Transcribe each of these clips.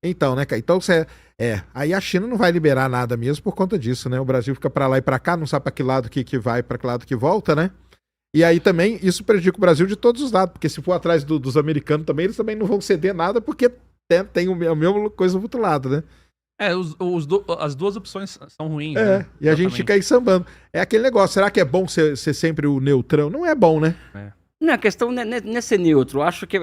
Então, né, cara? Então aí a China não vai liberar nada mesmo por conta disso, né? O Brasil fica pra lá e pra cá, não sabe pra que lado que vai, pra que lado que volta, né? E aí também isso prejudica o Brasil de todos os lados, porque se for atrás dos americanos também, eles também não vão ceder nada, porque tem a mesma coisa do outro lado, né? As duas opções são ruins, É, né? e a gente fica aí sambando. É aquele negócio, será que é bom ser sempre o neutrão? Não é bom, né? Não, a questão não é ser neutro. Eu acho que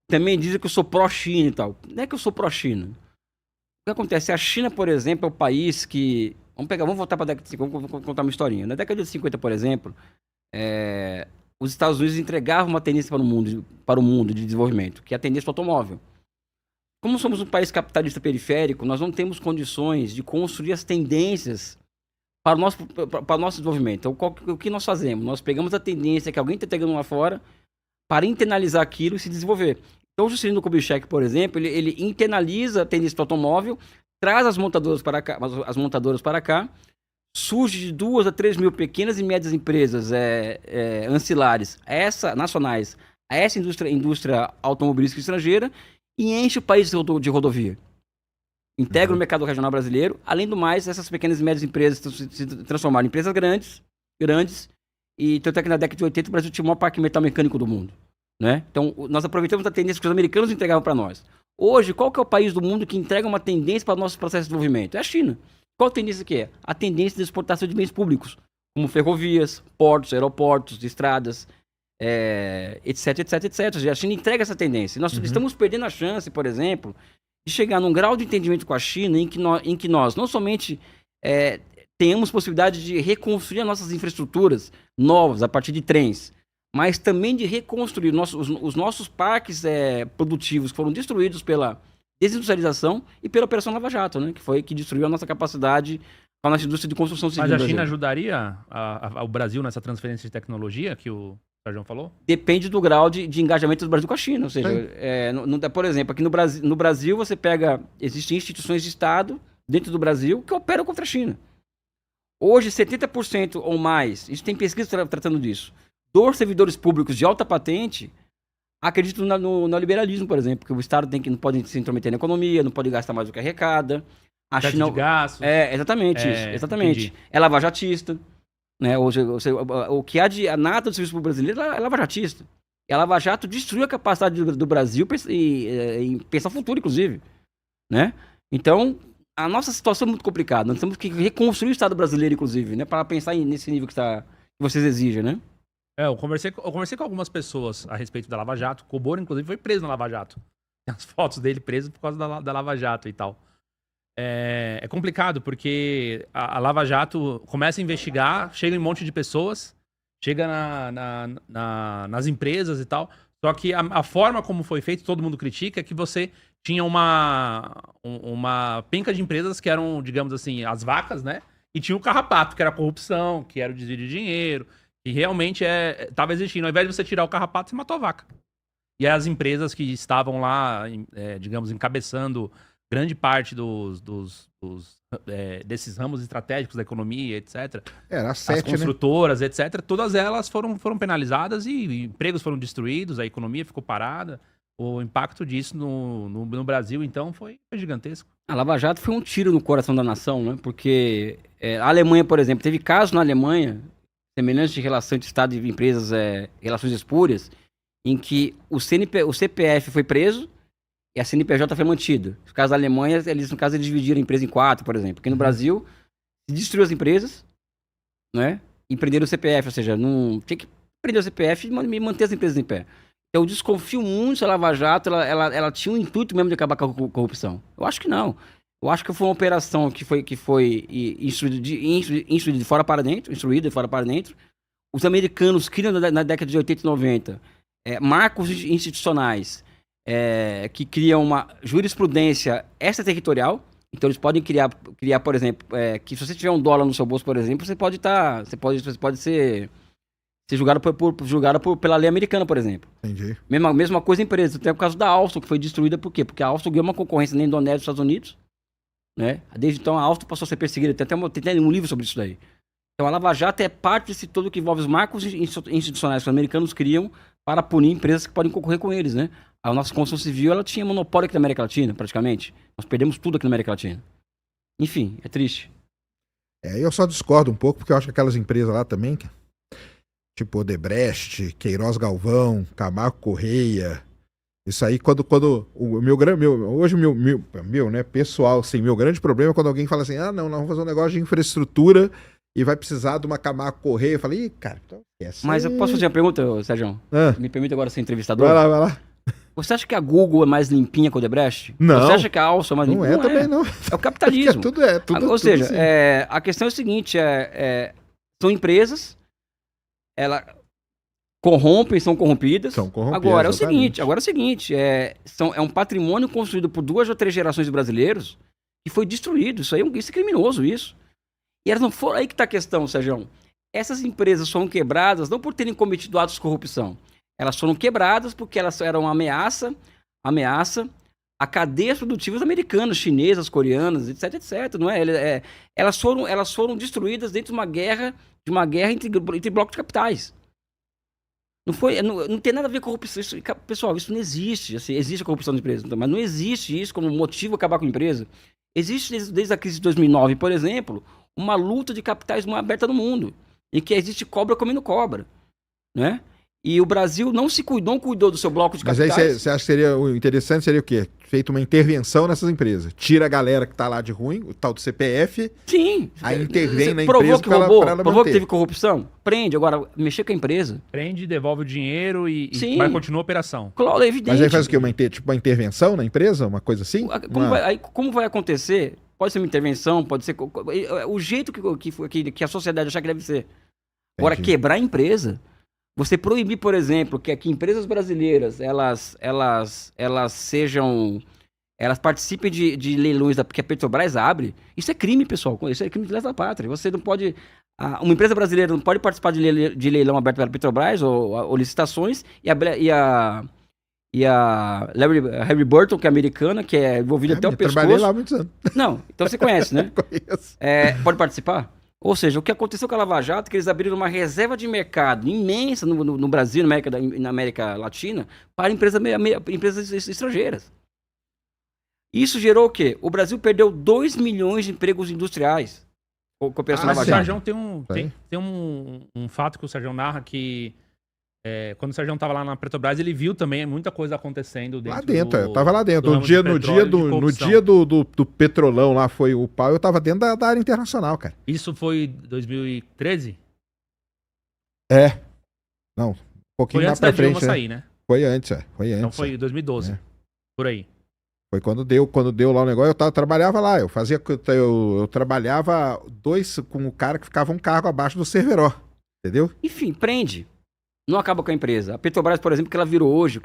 também dizem que eu sou pró-China e tal. Não é que eu sou pró-China. O que acontece? A China, por exemplo, é o país que... Vamos voltar para a década de 50, vamos contar uma historinha. Na década de 50, por exemplo, os Estados Unidos entregavam uma tendência para o mundo de desenvolvimento, que é a tendência do automóvel. Como somos um país capitalista periférico, nós não temos condições de construir as tendências para o nosso desenvolvimento. Então, o que nós fazemos? Nós pegamos a tendência que alguém está pegando lá fora para internalizar aquilo e se desenvolver. Então, o Juscelino Kubitschek, por exemplo, ele internaliza a tendência do automóvel, traz as montadoras para cá, surge de 2 a 3 mil pequenas e médias empresas ancilares, nacionais, a essa indústria automobilística estrangeira, e enche o país de rodovia. Integra o mercado regional brasileiro. Além do mais, essas pequenas e médias empresas se transformaram em empresas grandes, e tanto é que na década de 80 o Brasil tinha o maior parque metal mecânico do mundo. Né? Então, nós aproveitamos a tendência que os americanos entregavam para nós. Hoje, qual que é o país do mundo que entrega uma tendência para o nosso processo de desenvolvimento? É a China. Qual a tendência que é? A tendência de exportação de bens públicos, como ferrovias, portos, aeroportos, estradas, etc, etc, etc. A China entrega essa tendência. Nós estamos perdendo a chance, por exemplo, de chegar num grau de entendimento com a China em que nós não somente tenhamos possibilidade de reconstruir as nossas infraestruturas novas a partir de trens, mas também de reconstruir os nossos parques produtivos que foram destruídos pela desindustrialização e pela Operação Lava Jato, né? Que destruiu a nossa capacidade, a nossa indústria de construção civil. Mas a China ajudaria o Brasil nessa transferência de tecnologia que o Sérgio falou? Depende do grau de engajamento do Brasil com a China. Ou seja, por exemplo, aqui no Brasil você existem instituições de Estado dentro do Brasil que operam contra a China. Hoje, 70% ou mais, a gente tem pesquisa tratando disso, dos servidores públicos de alta patente acreditam no liberalismo, por exemplo, que o Estado não pode se intrometer na economia, não pode gastar mais do que arrecada. A China de gastos. Exatamente isso, exatamente. Entendi. É lavajatista, né? O que há de nata do serviço público brasileiro é lavajatista. E a Lava Jato destruiu a capacidade do Brasil em pensar futuro, inclusive, né? Então, a nossa situação é muito complicada. Nós temos que reconstruir o Estado brasileiro, inclusive, né? Para pensar nesse nível que vocês exigem, né? Eu conversei com algumas pessoas a respeito da Lava Jato. O Coboro, inclusive, foi preso na Lava Jato. Tem as fotos dele preso por causa da Lava Jato e tal. É complicado, porque a Lava Jato começa a investigar, chega em um monte de pessoas, chega nas empresas e tal. Só que a forma como foi feito, todo mundo critica, é que você tinha uma penca de empresas que eram, digamos assim, as vacas, né? E tinha o carrapato, que era a corrupção, que era o desvio de dinheiro. E realmente estava existindo. Ao invés de você tirar o carrapato, você matou a vaca. E as empresas que estavam lá, digamos, encabeçando grande parte desses ramos estratégicos da economia, etc. Era as 7, construtoras, né? Etc. Todas elas foram penalizadas e empregos foram destruídos, a economia ficou parada. O impacto disso no Brasil, então, foi gigantesco. A Lava Jato foi um tiro no coração da nação, né? Porque a Alemanha, por exemplo, teve casos na Alemanha semelhantes de relação de Estado e empresas, relações espúrias, em que o CPF foi preso e a CNPJ foi mantida. No caso da Alemanha, eles dividiram a empresa em 4, por exemplo. Aqui no Brasil, se destruiu as empresas, né? E prenderam o CPF, ou seja, não tinha que prender o CPF e manter as empresas em pé. Eu desconfio muito se a Lava Jato ela tinha o intuito mesmo de acabar com a corrupção. Eu acho que não. Eu acho que foi uma operação que foi instruída de fora para dentro, Os americanos criam na década de 80 e 90 marcos institucionais que criam uma jurisprudência extraterritorial. Então eles podem criar por exemplo, que se você tiver $1 no seu bolso, por exemplo, você pode ser julgado pela lei americana, por exemplo. Entendi. Mesma coisa em empresa. Tem o caso da Alstom, que foi destruída por quê? Porque a Alstom ganhou uma concorrência na Indonésia e nos Estados Unidos. Né? Desde então a Alstom passou a ser perseguida. Tem até um livro sobre isso daí. Então a Lava Jato é parte desse todo que envolve os marcos institucionais que os americanos criam para punir empresas que podem concorrer com eles, né? A nossa construção civil, ela tinha monopólio aqui na América Latina, praticamente. Nós perdemos tudo aqui na América Latina. Enfim, é triste. Eu só discordo um pouco, porque eu acho que aquelas empresas lá também, tipo Odebrecht, Queiroz Galvão, Camargo Correia, isso aí, quando hoje o meu, né, pessoal, assim, meu grande problema é quando alguém fala assim, não, nós vamos fazer um negócio de infraestrutura e vai precisar de uma Camargo Correia. Eu falei, cara, então esquece. Mas eu posso fazer uma pergunta, Sérgio? Me permite agora ser entrevistador? Vai lá. Você acha que a Google é mais limpinha que a Odebrecht? Não. Você acha que a Alstom é mais limpinha? Não também, não. É o capitalismo. Tudo Ou seja, assim. a questão é o seguinte, são empresas, elas corrompem, são corrompidas. Agora é o seguinte, é um patrimônio construído por 2 ou 3 gerações de brasileiros que foi destruído. Isso é criminoso, isso. E elas não foram aí que está a questão, Sérgio. Essas empresas foram quebradas não por terem cometido atos de corrupção. Elas foram quebradas porque elas eram uma ameaça a cadeias produtivas americanas, chinesas, coreanas, etc, não é? Elas foram destruídas dentro de uma guerra entre blocos de capitais. Não tem nada a ver com corrupção. Pessoal, isso não existe. Assim, existe a corrupção de empresas, mas não existe isso como motivo acabar com a empresa. Existe desde a crise de 2009, por exemplo, uma luta de capitais aberta no mundo, em que existe cobra comendo cobra, né? E o Brasil não cuidou do seu bloco de capitais. Mas aí você acha que seria o interessante seria o quê? Feito uma intervenção nessas empresas. Tira a galera que tá lá de ruim, o tal do CPF. Sim. Aí intervém na provou empresa que roubou, pra ela provou manter. que teve corrupção? Prende. Agora, mexer com a empresa. Prende, devolve o dinheiro e Sim. vai continuar a operação. Claro, é evidente. Mas aí faz o quê? Uma intervenção na empresa? Uma coisa assim? Como vai acontecer? Pode ser uma intervenção, pode ser... O jeito que a sociedade achar que deve ser. Agora, Entendi. quebrar a empresa... Você proibir, por exemplo, que empresas brasileiras elas participem de leilões que a Petrobras abre, isso é crime, pessoal. Isso é crime de lesa pátria. Você não pode... Uma empresa brasileira não pode participar de leilão aberto pela Petrobras ou licitações e a Larry Burton, que é americana, que é envolvida até o pescoço. Trabalhei lá há muitos anos. Não, então você conhece, né? Conheço. Pode participar? Ou seja, o que aconteceu com a Lava Jato é que eles abriram uma reserva de mercado imensa no Brasil, na América Latina, para empresas estrangeiras. Isso gerou o quê? O Brasil perdeu 2 milhões de empregos industriais com a Operação Lava O Jato. Sérgio tem um fato que o Sérgio narra que quando o Sérgio estava lá na Petrobras, ele viu também muita coisa acontecendo dentro. Lá dentro, eu tava lá dentro. No ramo de dia do Petrolão lá foi o pau, eu tava dentro da área internacional, cara. Isso foi 2013? Não, um pouquinho Foi lá antes pra da Dilma frente, né? sair, né? Foi antes. Então foi 2012, por aí. Foi quando deu lá o negócio, trabalhava lá, eu trabalhava com o cara que ficava um cargo abaixo do Cerveró, entendeu? Enfim, prende. Não acaba com a empresa. A Petrobras, por exemplo, que ela virou hoje,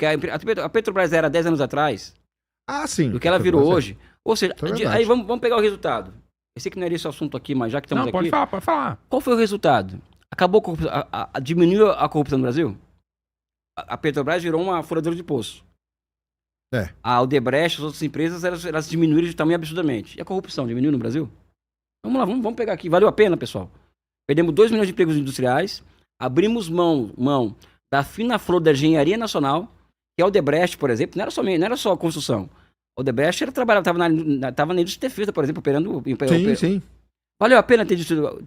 a Petrobras era 10 anos atrás, Sim. do que ela virou hoje. Ou seja, Isso é verdade. aí vamos pegar o resultado. Eu sei que não era esse o assunto aqui, mas já que estamos Não, aqui... pode falar. Qual foi o resultado? Acabou a corrupção, diminuiu a corrupção no Brasil? A Petrobras virou uma furadora de poço. A Odebrecht, as outras empresas, elas diminuíram de tamanho absurdamente. E a corrupção diminuiu no Brasil? Vamos lá, vamos pegar aqui. Valeu a pena, pessoal. Perdemos 2 milhões de empregos industriais, abrimos mão da fina flor da engenharia nacional, que é a Odebrecht, por exemplo, não era só a construção. A Odebrecht estava na indústria de defesa, por exemplo, operando... Sim. Valeu a pena ter destruído...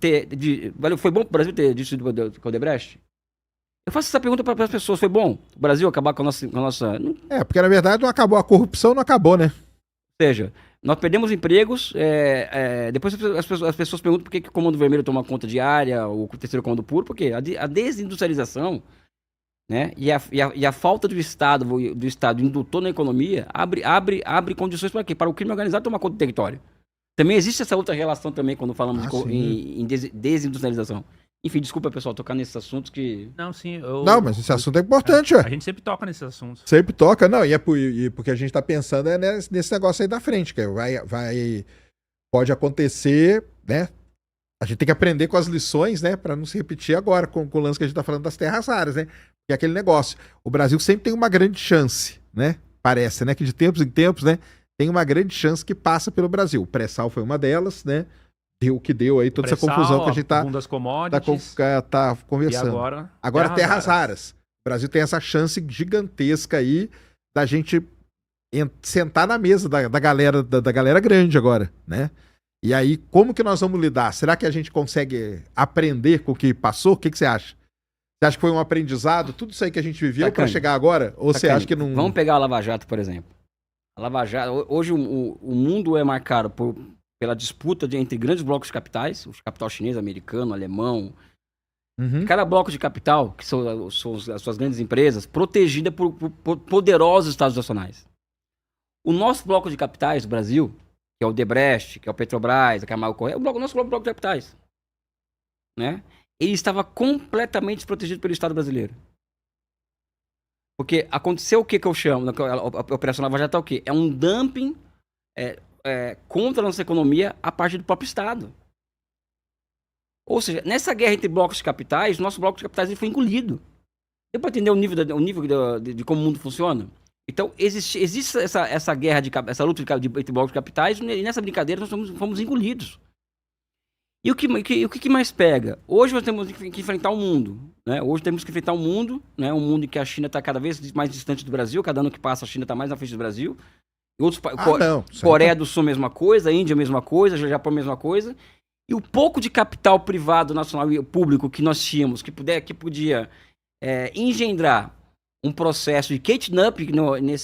Foi bom para o Brasil ter destruído com a Odebrecht? Eu faço essa pergunta para as pessoas. Foi bom o Brasil acabar com a nossa... Porque na verdade não acabou, a corrupção não acabou, né? Ou seja, nós perdemos empregos, depois as pessoas perguntam por que o Comando Vermelho toma conta de área, ou o Terceiro Comando Puro, porque a desindustrialização, né, e a falta do Estado indutor na economia abre condições para quê? Para o crime organizado tomar conta do território. Também existe essa outra relação também quando falamos em desindustrialização. Enfim, desculpa, pessoal, tocar nesses assuntos que... Não, sim. Não, mas esse assunto é importante, A gente sempre toca nesses assuntos. Sempre toca, não, e porque a gente tá pensando nesse negócio aí da frente, que pode acontecer, né? A gente tem que aprender com as lições, né? Pra não se repetir agora com o lance que a gente tá falando das terras raras, né? Que é aquele negócio. O Brasil sempre tem uma grande chance, né? Parece, né? Que de tempos em tempos, né? Tem uma grande chance que passa pelo Brasil. O pré-sal foi uma delas, né? Deu o que deu aí, toda essa confusão que a gente tá conversando. E Agora terras raras. O Brasil tem essa chance gigantesca aí da gente sentar na mesa da galera grande agora, né? E aí, como que nós vamos lidar? Será que a gente consegue aprender com o que passou? O que você acha? Você acha que foi um aprendizado? Tudo isso aí que a gente viveu para chegar agora? Ou você acha que não... Vamos pegar a Lava Jato, por exemplo. A Lava Jato, hoje o mundo é marcado pela disputa entre grandes blocos de capitais, o capital chinês, americano, alemão. Cada bloco de capital, que são as suas grandes empresas, protegida por poderosos estados nacionais. O nosso bloco de capitais do Brasil, que é o Debrecht, que é o Petrobras, que é a Marco Correia, o nosso bloco de capitais, né? Ele estava completamente desprotegido pelo Estado brasileiro. Porque aconteceu o que eu chamo, a Operação Lava Jato é o quê? É um dumping contra a nossa economia a partir do próprio Estado. Ou seja, nessa guerra entre blocos de capitais, nosso bloco de capitais ele foi engolido. Deu para entender o nível de como o mundo funciona? Então, existe essa guerra, essa luta entre blocos de capitais, e nessa brincadeira nós fomos engolidos. E o que mais pega? Hoje nós temos que enfrentar o mundo. Né? Hoje temos que enfrentar o mundo, né? Um mundo em que a China está cada vez mais distante do Brasil, cada ano que passa a China está mais na frente do Brasil. Coreia do Sul, mesma coisa, Índia, mesma coisa, Japão, mesma coisa. E o pouco de capital privado, nacional e público que nós tínhamos, que podia engendrar um processo de catching up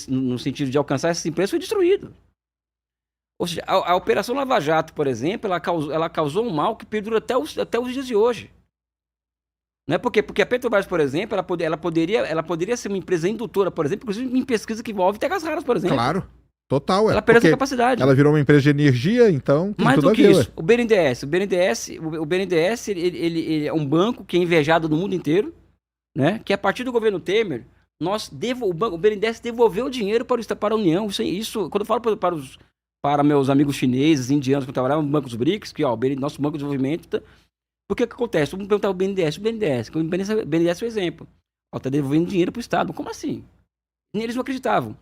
no sentido de alcançar essas empresas, foi destruído. Ou seja, a Operação Lava Jato, por exemplo, ela causou um mal que perdura até os dias de hoje. Não é porque a Petrobras, por exemplo, ela poderia ser uma empresa indutora, por exemplo, inclusive em pesquisa que envolve terras raras, por exemplo. Claro. Total. Ela perdeu essa capacidade. Ela virou uma empresa de energia, então tem mais tudo do que a ver, isso. O BNDES ele é um banco que é invejado no mundo inteiro, né? Que a partir do governo Temer, o BNDES devolveu o dinheiro para a União. Isso, quando eu falo para meus amigos chineses, indianos que trabalhavam no Banco dos BRICS, que o nosso Banco de Desenvolvimento, por que acontece? Vamos perguntar o BNDES, o BNDES é o exemplo. Está devolvendo dinheiro para o Estado. Como assim? Eles não acreditavam.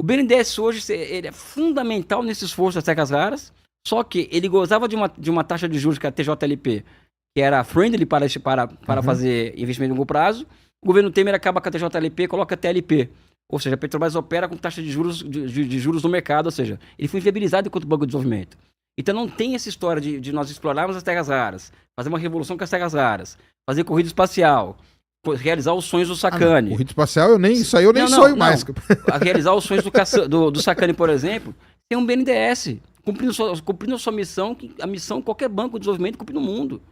O BNDES hoje ele é fundamental nesse esforço das terras raras, só que ele gozava de uma taxa de juros, que era a TJLP, que era friendly para fazer investimento de longo prazo. O governo Temer acaba com a TJLP e coloca a TLP. Ou seja, a Petrobras opera com taxa de juros no mercado, ou seja, ele foi inviabilizado enquanto Banco de Desenvolvimento. Então não tem essa história de nós explorarmos as terras raras, fazer uma revolução com as terras raras, fazer corrida espacial, realizar os sonhos do Sacani. Corrida espacial, isso aí eu nem sonho mais. Realizar os sonhos do Sacani, por exemplo, tem um BNDES, cumprindo a sua missão, a missão que qualquer banco de desenvolvimento cumpre no mundo.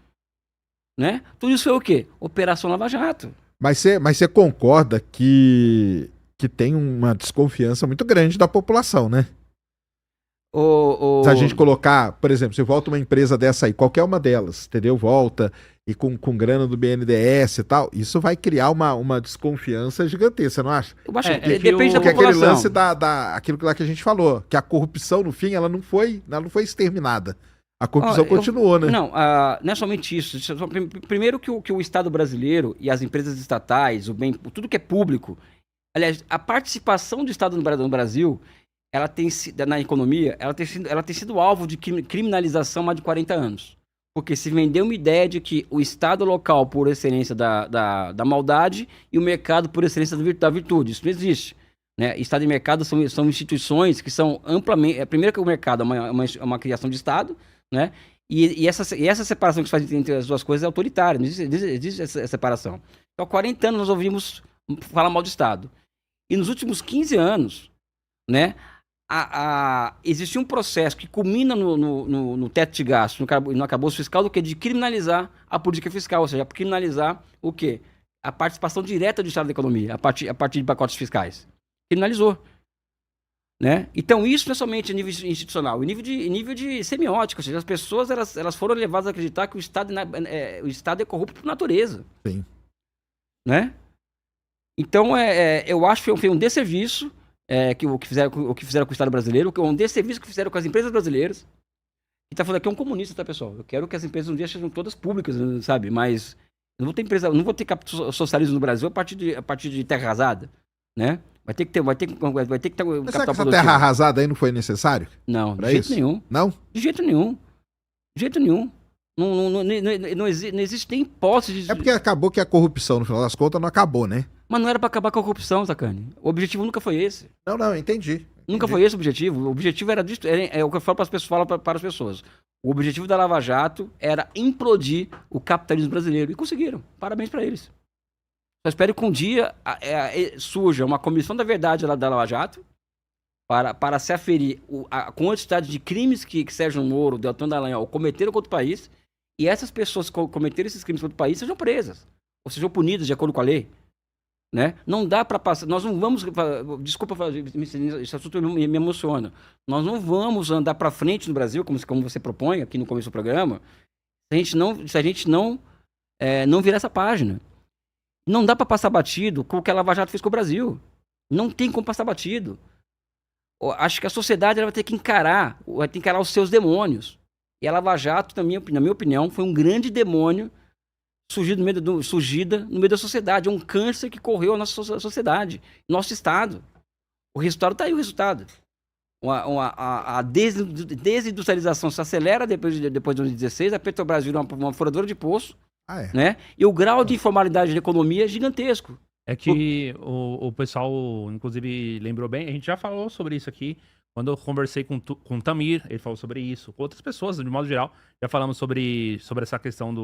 Né? Tudo isso foi o quê? Operação Lava Jato. Mas você concorda que tem uma desconfiança muito grande da população, né? Se a gente colocar, por exemplo, se volta uma empresa dessa aí, qualquer uma delas, entendeu? Volta e com grana do BNDES e tal, isso vai criar uma desconfiança gigantesca, você não acha? Eu acho que depende da população. Porque aquele lance aquilo lá que a gente falou, que a corrupção, no fim, ela não foi exterminada. A corrupção continuou, né? Não é somente isso. Primeiro que o Estado brasileiro e as empresas estatais, tudo que é público, aliás, a participação do Estado no Brasil, na economia, ela tem sido alvo de criminalização há mais de 40 anos. Porque se vendeu uma ideia de que o Estado local, por excelência da maldade, e o mercado, por excelência da virtude. Isso não existe. Né? Estado e mercado são instituições que são amplamente... Primeiro que o mercado é uma criação de Estado, né? E essa separação que se faz entre as duas coisas é autoritária. Não existe essa separação. Então, há 40 anos nós ouvimos falar mal do Estado. E nos últimos 15 anos, né, existia um processo que culmina no teto de gastos, no arcabouço fiscal, do que de criminalizar a política fiscal, ou seja, criminalizar o quê? A participação direta do Estado da economia, a partir de pacotes fiscais. Criminalizou. Né? Então, isso não é somente a nível institucional, nível de semiótica, ou seja, as pessoas elas foram levadas a acreditar que o Estado é corrupto por natureza. Sim. Né? Então, eu acho que foi um desserviço o que fizeram com o Estado brasileiro, um desserviço que fizeram com as empresas brasileiras. E tá falando aqui é um comunista, tá, pessoal? Eu quero que as empresas um dia sejam todas públicas, sabe? Mas não vou ter socialismo no Brasil a partir de terra arrasada, né? Vai ter que ter Mas capital será que essa terra arrasada aí não foi necessário? Não, de jeito nenhum. Não? De jeito nenhum. Não existe nem hipótese de... É porque acabou que a corrupção, no final das contas, não acabou, né? Mas não era pra acabar com a corrupção, Sacani. O objetivo nunca foi esse. Não, entendi. Nunca foi esse o objetivo. O objetivo era é o que eu falo para as pessoas, para as pessoas. O objetivo da Lava Jato era implodir o capitalismo brasileiro. E conseguiram. Parabéns para eles. Só espero que um dia surja uma comissão da verdade lá da Lava Jato para se aferir a quantidade de crimes que Sérgio Moro, Deltan Dallagnol cometeram contra o país, e essas pessoas que cometeram esses crimes contra o país sejam presas, ou sejam punidas de acordo com a lei. Né? Não dá para passar, nós não vamos, desculpa, esse assunto me emociona, nós não vamos andar para frente no Brasil, como você propõe aqui no começo do programa, se a gente não virar essa página. Não dá para passar batido com o que a Lava Jato fez com o Brasil. Não tem como passar batido. Acho que a sociedade ela vai ter que encarar os seus demônios. E a Lava Jato, na minha opinião, foi um grande demônio surgida no meio da sociedade. É um câncer que correu a nossa sociedade, nosso Estado. O resultado está aí, o resultado. A desindustrialização se acelera depois de 2016, a Petrobras virou uma furadora de poço, né? E o grau de informalidade da economia é gigantesco. É que o pessoal, inclusive, lembrou bem, a gente já falou sobre isso aqui, quando eu conversei com o Tamir, ele falou sobre isso, com outras pessoas, de modo geral, já falamos sobre essa questão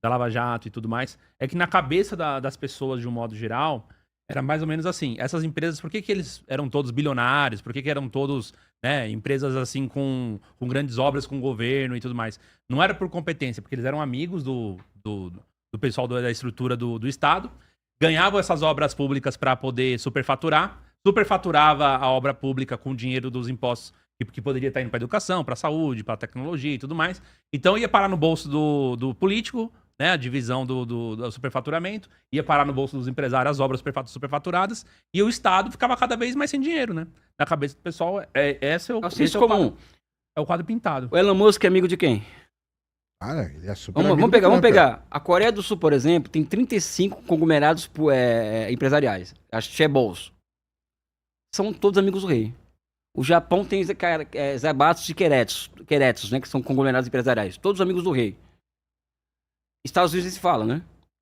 da Lava Jato e tudo mais, é que na cabeça das pessoas, de um modo geral, era mais ou menos assim, essas empresas, por que eles eram todos bilionários, por que eram todos, né, empresas assim com grandes obras com o governo e tudo mais? Não era por competência, porque eles eram amigos do pessoal da estrutura do Estado, ganhavam essas obras públicas para poder superfaturava a obra pública com o dinheiro dos impostos que poderia estar indo para educação, para saúde, para tecnologia e tudo mais. Então ia parar no bolso do político, né, a divisão do superfaturamento, ia parar no bolso dos empresários as obras superfaturadas, e o Estado ficava cada vez mais sem dinheiro, né? Na cabeça do pessoal, esse é o quadro pintado. O Elon Musk é amigo de quem? Ele é super vamos pegar. A Coreia do Sul, por exemplo, tem 35 conglomerados empresariais. As chaebols. São todos amigos do rei. O Japão tem Zaibatsu e Keretsu, né? Que são conglomerados empresariais. Todos amigos do rei. Estados Unidos se fala, né?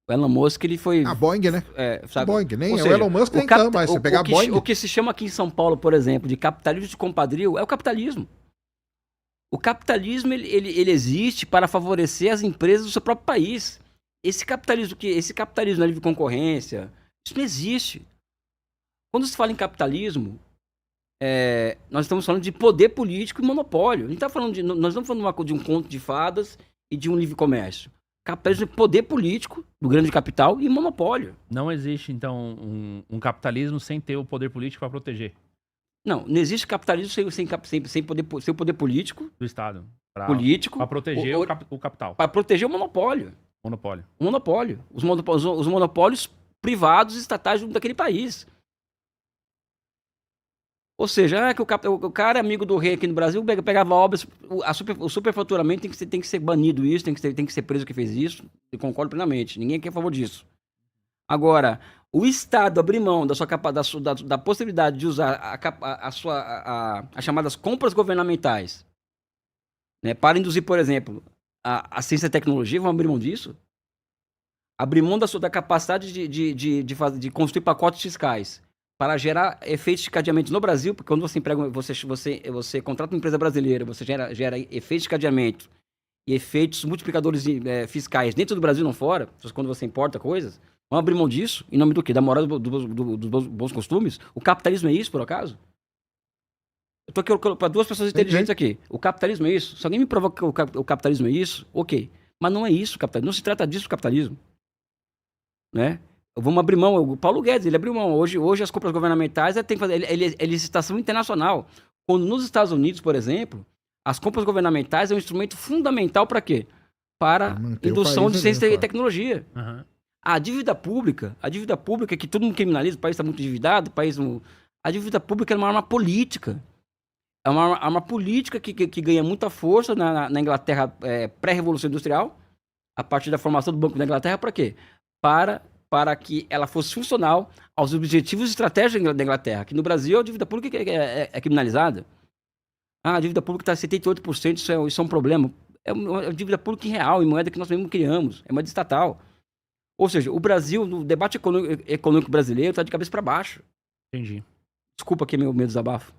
O Elon Musk, ele foi... A Boeing, né? Sabe? Boeing, nem seja, o Elon Musk nem tanto, mas você pegar a Boeing... O que se chama aqui em São Paulo, por exemplo, de capitalismo de compadrio, é o capitalismo. O capitalismo, ele existe para favorecer as empresas do seu próprio país. Esse capitalismo na livre concorrência, isso não existe. Quando se fala em capitalismo, nós estamos falando de poder político e monopólio. Nós não estamos falando de um conto de fadas e de um livre comércio. Capitalismo é poder político do grande capital e monopólio. Não existe, então, um capitalismo sem ter o poder político para proteger. Não existe capitalismo sem poder político. Do Estado. Político. Para proteger o capital. Para proteger o monopólio. O monopólio. Os monopólios privados e estatais daquele país. Ou seja, que o cara é amigo do rei aqui no Brasil, pegava obras, o superfaturamento tem que ser banido isso, tem que ser preso que fez isso, eu concordo plenamente, ninguém aqui é a favor disso. Agora, o Estado abrir mão da possibilidade de usar as chamadas compras governamentais, né, para induzir, por exemplo, a ciência e a tecnologia, vão abrir mão disso? Abrir mão da capacidade de construir pacotes fiscais para gerar efeitos de cadeamento no Brasil, porque quando você emprega, você contrata uma empresa brasileira, você gera efeitos de cadeamento e efeitos multiplicadores fiscais dentro do Brasil e não fora, quando você importa coisas, vão abrir mão disso, em nome do quê? Da moral dos bons costumes? O capitalismo é isso, por acaso? Eu tô aqui para duas pessoas inteligentes aqui. O capitalismo é isso? Se alguém me provar que o capitalismo é isso, ok. Mas não é isso o capitalismo. Não se trata disso o capitalismo. Né? Vamos abrir mão. O Paulo Guedes, ele abriu mão. Hoje as compras governamentais tem que fazer licitação internacional. Quando nos Estados Unidos, por exemplo, as compras governamentais é um instrumento fundamental para quê? Para indução de ciência e tecnologia. Uhum. A dívida pública, que todo mundo criminaliza, o país está muito endividado, a dívida pública é uma arma política. É uma arma política que ganha muita força na Inglaterra pré-revolução industrial, a partir da formação do Banco da Inglaterra, para quê? Para que ela fosse funcional aos objetivos estratégicos da Inglaterra. Aqui no Brasil, a dívida pública é criminalizada. A dívida pública está em 78%, isso é um problema. é uma dívida pública em real, em moeda que nós mesmos criamos, é moeda estatal. Ou seja, o Brasil, no debate econômico brasileiro, está de cabeça para baixo. Entendi. Desculpa aqui meu desabafo.